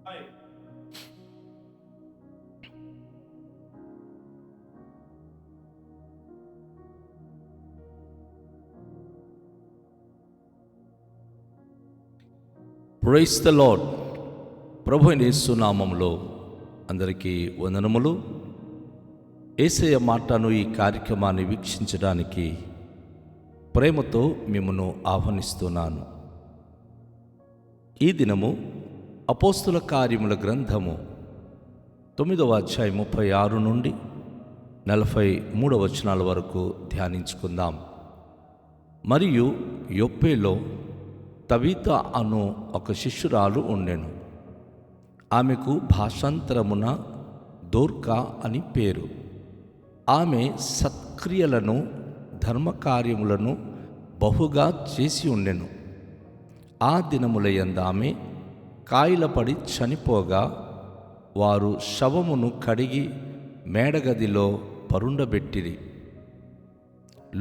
Praise the lord. ప్రభు యేసు నామములో అందరికీ వందనములు. యేసయ్య మాటను ఈ కార్యక్రమాన్ని వీక్షించడానికి ప్రేమతో మిమ్మను ఆహ్వానిస్తున్నాను. ఈ దినము అపోస్తుల కార్యముల గ్రంథము 9వ అధ్యాయం 36 నుండి 43 వచనాల వరకు ధ్యానించుకుందాం. మరియు యొప్పేలో తబిత అను ఒక శిష్యురాలు ఉండెను. ఆమెకు భాషాంతరమున దోర్కా అని పేరు. ఆమె సత్క్రియలను ధర్మకార్యములను బహుగా చేసి ఉండెను. ఆ దినములయందు ఆమె కాయిలపడి చనిపోగా వారు శవమును కడిగి మేడగదిలో పరుండబెట్టిరి.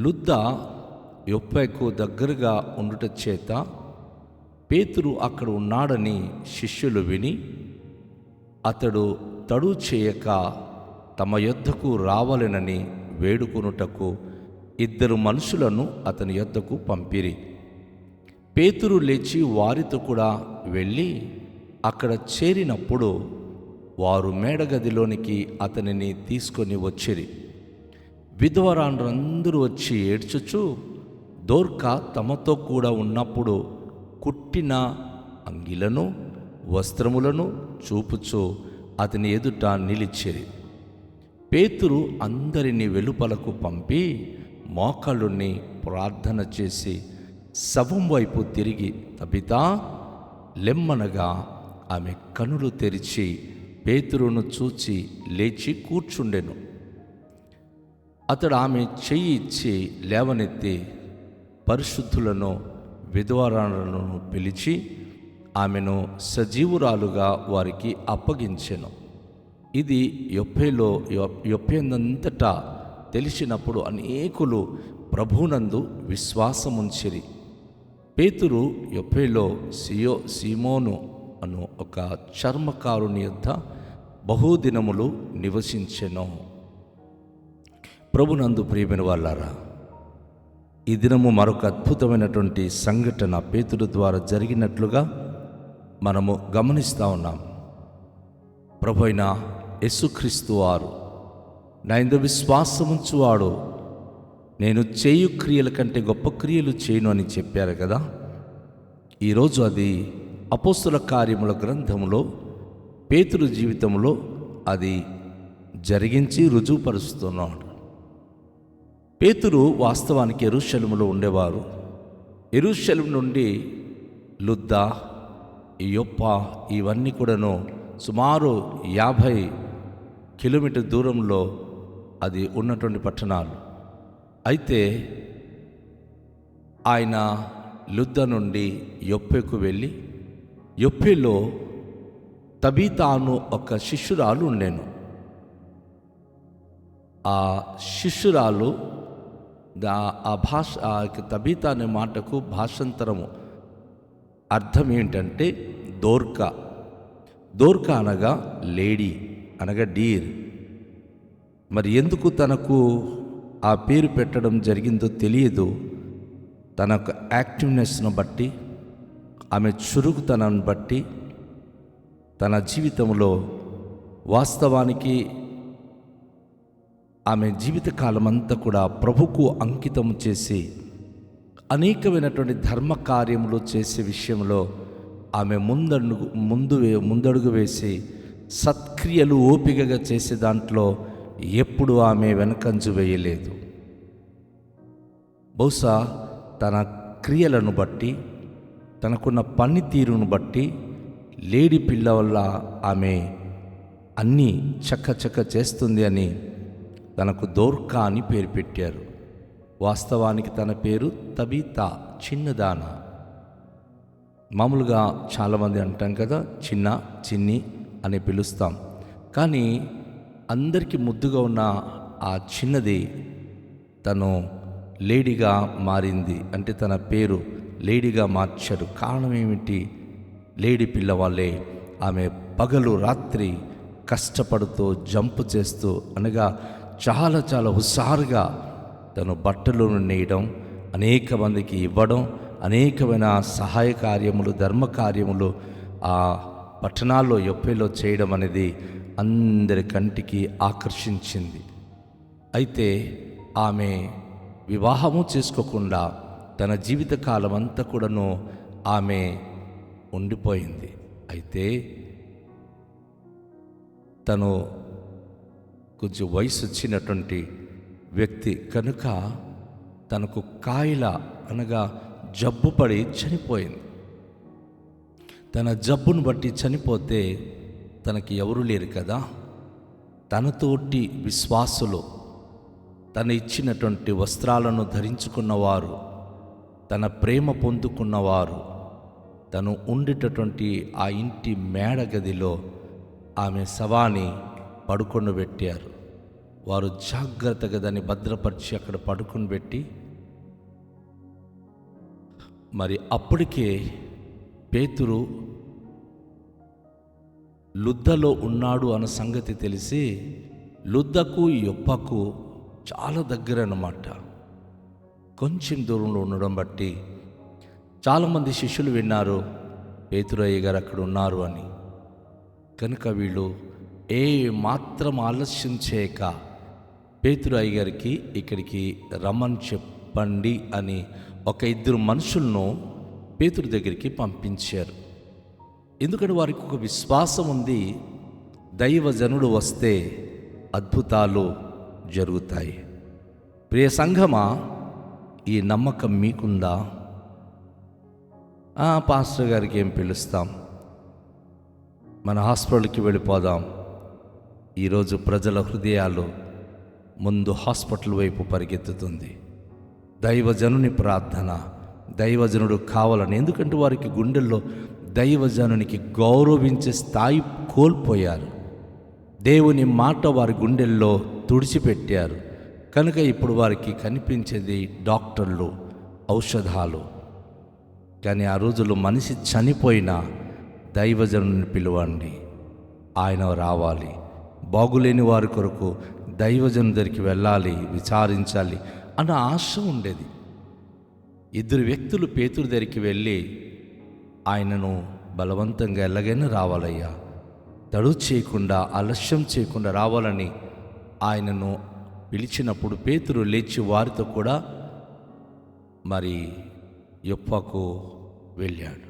లుద్ద యొప్పకు దగ్గరగా ఉండుట చేత పేతురు అక్కడ ఉన్నాడని శిష్యులు విని అతడు తడు చేయక తమ యొద్దకు రావాలనని వేడుకొనుటకు 2 మనుషులను అతని యొద్దకు పంపిరి. పేతురు లేచి వారితో కూడా వెళ్ళి అక్కడ చేరినప్పుడు వారు మేడగదిలోనికి అతనిని తీసుకొని వచ్చిరి. విధవరాండ్రందరూ వచ్చి ఏడ్చుచు దోర్కా తమతో కూడా ఉన్నప్పుడు కుట్టిన అంగిలను వస్త్రములను చూపుచు అతని ఎదుట నిలిచిరి. పేతురు అందరినీ వెలుపలకు పంపి మోకాళ్ళుని ప్రార్థన చేసి శవం వైపు తిరిగి తబితా లెమ్మనగా ఆమె కనులు తెరిచి పేతురును చూచి లేచి కూర్చుండెను. అతడు ఆమె చెయ్యి ఇచ్చి లేవనెత్తి పరిశుద్ధులను విధవరాలను పిలిచి ఆమెను సజీవురాలుగా వారికి అప్పగించెను. ఇది యొప్పేనంతటా తెలిసినప్పుడు అనేకులు ప్రభువునందు విశ్వాసముంచిరి. పేతురు యొప్పేలో సీమోను అను ఒక చర్మకారుని యొద్ద బహుదినములు నివసించెను. ప్రభునందు ప్రియమైన వాళ్ళారా, ఈ దినము మరొక అద్భుతమైనటువంటి సంఘటన పేతురు ద్వారా జరిగినట్లుగా మనము గమనిస్తూ ఉన్నాం. ప్రభు అయిన యేసుక్రీస్తు వారు నా యందు విశ్వాసముంచువాడు నేను చేయు క్రియల కంటే గొప్ప క్రియలు చేయను అని చెప్పారు కదా. ఈరోజు అది అపోస్తుల కార్యముల గ్రంథములో పేతురు జీవితంలో అది జరిగించి రుజువుపరుస్తున్నాడు. పేతురు వాస్తవానికి యెరూషలేములో ఉండేవారు. యెరూషలేము నుండి లుద్ద, యొప్ప ఇవన్నీ కూడాను సుమారు 50 కిలోమీటర్ దూరంలో అది ఉన్నటువంటి పట్టణాలు. అయితే ఆయన లుద్ద నుండి యొప్పకు వెళ్ళి యొప్పేలో తబితాను ఒక శిష్యురాలు ఉండేను. ఆ శిష్యురాలు ఆ భాష తబితా అనే మాటకు భాషాంతరము అర్థం ఏంటంటే దోర్కా. దోర్కా అనగా లేడీ, అనగా డీర్. మరి ఎందుకు తనకు ఆ పేరు పెట్టడం జరిగిందో తెలియదు. తన యాక్టివ్నెస్ను బట్టి, ఆమె చురుకుతనాన్ని బట్టి తన జీవితంలో వాస్తవానికి ఆమె జీవితకాలం అంతా కూడా ప్రభుకు అంకితం చేసి అనేకమైనటువంటి ధర్మ కార్యములు చేసే విషయంలో ఆమె ముందడుగు వేసి సత్క్రియలు ఓపికగా చేసే దాంట్లో ఎప్పుడు ఆమె వెనకంజు వేయలేదు. బహుశా తన క్రియలను బట్టి, తనకున్న పనితీరును బట్టి లేడీ పిల్ల వల్ల ఆమె అన్నీ చక్క చేస్తుంది అని తనకు దోర్కా అని పేరు పెట్టారు. వాస్తవానికి తన పేరు తబితా, చిన్నదాన. మామూలుగా చాలామంది అంటాం కదా, చిన్ని అని పిలుస్తాం. కానీ అందరికీ ముద్దుగా ఉన్న ఆ చిన్నది తను లేడీగా మారింది. అంటే తన పేరు లేడీగా మార్చాడు. కారణం ఏమిటి? లేడీ పిల్లవాళ్ళే ఆమె పగలు రాత్రి కష్టపడుతూ జంపు చేస్తూ అనగా చాలా చాలా హుషారుగా తను బట్టలను నేయడం, అనేక మందికి ఇవ్వడం, అనేకమైన సహాయ కార్యములు, ధర్మ కార్యములు ఆ పట్టణాల్లో యొప్పేలో చేయడం అనేది అందరి కంటికి ఆకర్షించింది. అయితే ఆమె వివాహము చేసుకోకుండా తన జీవితకాలం అంతా కూడాను ఆమె ఉండిపోయింది. అయితే తను కొంచెం వయసు వచ్చినటువంటి వ్యక్తి కనుక తనకు కాయిల అనగా జబ్బు పడి చనిపోయింది. తన జబ్బును బట్టి చనిపోతే తనకి ఎవరు లేరు కదా. తనతోటి విశ్వాసులు, తను ఇచ్చినటువంటి వస్త్రాలను ధరించుకున్నవారు, తన ప్రేమ పొందుకున్నవారు తను ఉండేటటువంటి ఆ ఇంటి మేడ గదిలో ఆమె శవాన్ని పడుకొని పెట్టారు. వారు జాగ్రత్తగా దాన్ని భద్రపరిచి అక్కడ పడుకొని పెట్టి, మరి అప్పటికే పేతురు లుద్దలో ఉన్నాడు అన్న సంగతి తెలిసి, లుద్దకు యొప్పకు చాలా దగ్గర అన్నమాట, కొంచెం దూరంలో ఉండడం బట్టి చాలామంది శిష్యులు విన్నారు పేతురు అయ్య గారు అక్కడ ఉన్నారు అని. కనుక వీళ్ళు ఏ మాత్రం ఆలస్యం చేయక పేతురు అయ్య గారికి ఇక్కడికి రమ్మని చెప్పండి అని ఒక 2 మనుషులను పేతురు దగ్గరికి పంపించారు. ఎందుకంటే వారికి ఒక విశ్వాసం ఉంది, దైవజనుడు వస్తే అద్భుతాలు జరుగుతాయి. ప్రియ సంఘమా, ఈ నమ్మకం మీకుందా? పాస్టర్ గారికి ఏం పిలుస్తాం, మన హాస్పిటల్కి వెళ్ళిపోదాం. ఈరోజు ప్రజల హృదయాలు ముందు హాస్పిటల్ వైపు పరిగెత్తుతుంది. దైవజనుని ప్రార్థన, దైవజనుడు కావాలని. ఎందుకంటే వారికి గుండెల్లో దైవజనునికి గౌరవించే స్థాయి కోల్పోయారు. దేవుని మాట వారి గుండెల్లో తుడిచిపెట్టారు. కనుక ఇప్పుడు వారికి కనిపించేది డాక్టర్లు, ఔషధాలు. కానీ ఆ రోజుల్లో మనిషి చనిపోయినా దైవజనుని పిలవండి, ఆయన రావాలి. బాగులేని వారి కొరకు దైవజను దగ్గరికి వెళ్ళాలి, విచారించాలి అన్న ఆశ ఉండేది. 2 వ్యక్తులు పేతురు దగ్గరికి వెళ్ళి, ఆయనను బలవంతంగా ఎలాగైనా రావాలయ్యా, తడువు చేయకుండా, ఆలస్యం చేయకుండా రావాలని ఆయనను పిలిచినప్పుడు పేతురు లేచి వారితో కూడా మరి యొప్పకు వెళ్ళాడు.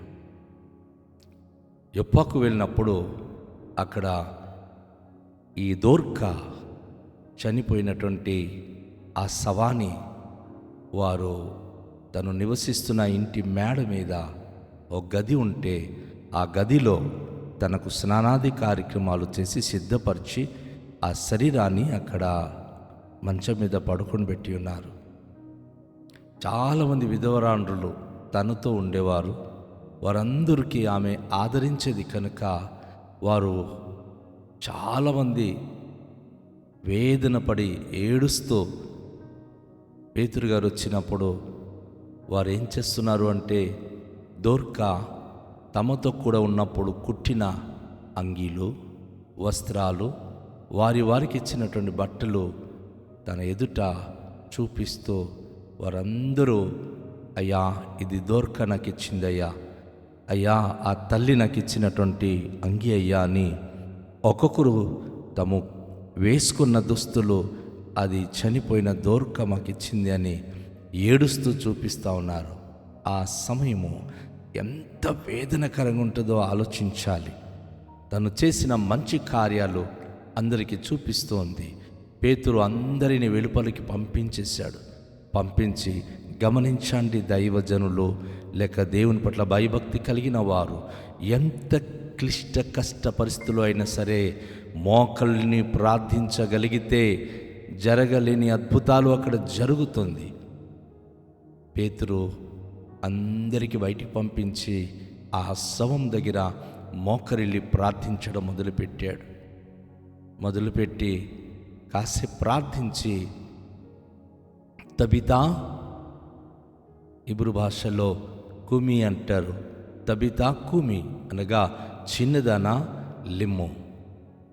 యొప్పకు వెళ్ళినప్పుడు అక్కడ ఈ దోర్క చనిపోయినటువంటి ఆ శవాన్ని వారు తను నివసిస్తున్న ఇంటి మేడ మీద ఒక గది ఉంటే ఆ గదిలో తనకు స్నానాది కార్యక్రమాలు చేసి సిద్ధపరిచి ఆ శరీరాన్ని అక్కడ మంచం మీద పడుకొని పెట్టి ఉన్నారు. చాలామంది విధవరాండ్రులు తనతో ఉండేవారు. వారందరికీ ఆమె ఆదరించేది కనుక వారు చాలామంది వేదన పడి ఏడుస్తూ పేతురు గారు వచ్చినప్పుడు వారు ఏం చేస్తున్నారు అంటే, దోర్క తమతో కూడా ఉన్నప్పుడు కుట్టిన అంగీలు, వస్త్రాలు, వారికి ఇచ్చినటువంటి బట్టలు తన ఎదుట చూపిస్తూ వారందరూ, అయ్యా ఇది దోర్క నాకు ఇచ్చిందయ్యా, అయ్యా ఆ తల్లి నాకు ఇచ్చినటువంటి అంగి అయ్యా అని ఒక్కొక్కరు తాము వేసుకున్న దుస్తులు అది చనిపోయిన దోర్క మాకు ఇచ్చింది అని ఏడుస్తూ చూపిస్తూ ఉన్నారు. ఆ సమయము ఎంత వేదనకరంగా ఉంటుందో ఆలోచించాలి. తను చేసిన మంచి కార్యాలు అందరికీ చూపిస్తూ ఉంది. పేతురు అందరిని వెలుపలికి పంపించేశాడు. పంపించి, గమనించండి దైవజనులు లేక దేవుని పట్ల భయభక్తి కలిగిన వారు ఎంత క్లిష్ట కష్ట పరిస్థితులు అయినా సరే మోకల్ని ప్రార్థించగలిగితే జరగలేని అద్భుతాలు అక్కడ జరుగుతుంది. పేతురు అందరికీ బయటికి పంపించి ఆ శవం దగ్గర మోకరిల్లి ప్రార్థించడం మొదలుపెట్టి కాసేపు ప్రార్థించి, తబితా, ఇబ్రు భాషలో కుమి అంటారు, తబితా కుమి అనగా చిన్నదానా లిమ్ము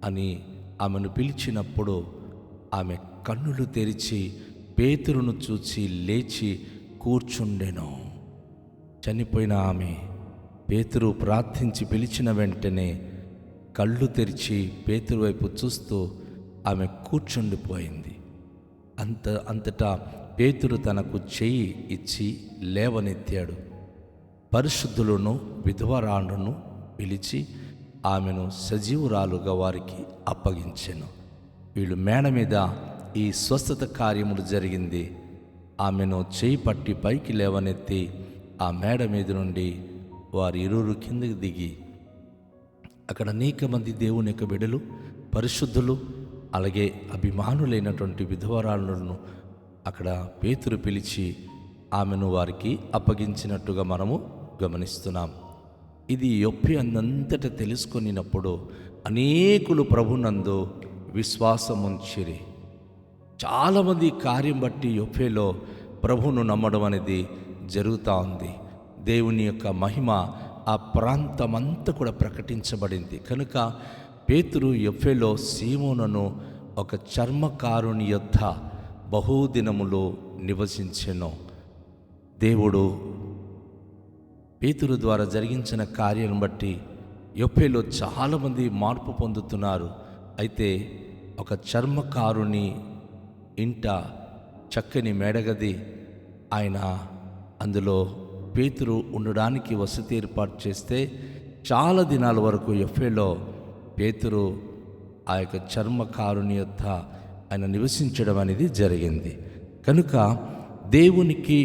అని ఆమెను పిలిచినప్పుడు ఆమె కన్నులు తెరిచి పేతురును చూచి లేచి కూర్చుండెను. చనిపోయిన ఆమె పేతురు ప్రార్థించి పిలిచిన వెంటనే కళ్ళు తెరిచి పేతురు వైపు చూస్తూ ఆమె కూర్చుండిపోయింది. అంతటా పేతురు తనకు చెయ్యి ఇచ్చి లేవనెత్తాడు. పరిశుద్ధులను విధవరాండ్రను పిలిచి ఆమెను సజీవురాలుగా వారికి అప్పగించెను. వీళ్ళు మేడ మీద ఈ స్వస్థత కార్యములు జరిగింది. ఆమెను చేయి పట్టి పైకి లేవనెత్తి ఆ మేడ మీద నుండి వారి ఇరువురు కిందకి దిగి అక్కడ అనేక మంది దేవుని యొక్క బిడ్డలు, పరిశుద్ధులు, అలాగే అభిమానులైనటువంటి విధవరాలను అక్కడ పేతురు పిలిచి ఆమెను వారికి అప్పగించినట్టుగా మనము గమనిస్తున్నాం. ఇది యొప్పే అందంతటా తెలుసుకొనినప్పుడు అనేకులు ప్రభునందు విశ్వాసముంచిరి. చాలామంది కార్యం బట్టి యొప్పేలో ప్రభువును నమ్మడం అనేది జరుగుతూ ఉంది. దేవుని యొక్క మహిమ ఆ ప్రాంతమంతా కూడా ప్రకటించబడింది. కనుక పేతురు యొప్పేలో సీమోనును ఒక చర్మకారుని యొద్ద బహుదినములు నివసించెను. దేవుడు పేతురు ద్వారా జరిగించిన కార్యాలను బట్టి యొప్పేలో చాలామంది మార్పు పొందుతున్నారు. అయితే ఒక చర్మకారుని ఇంట చక్కని మేడగది, ఆయన అందులో పేతురు ఉండడానికి వసతి ఏర్పాటు చేస్తే చాలా దినాల వరకు యొప్పేలో పేతురు ఆ యొక్క చర్మకారుని యొద్ద ఆయన నివసించడం అనేది జరిగింది. కనుక దేవునికి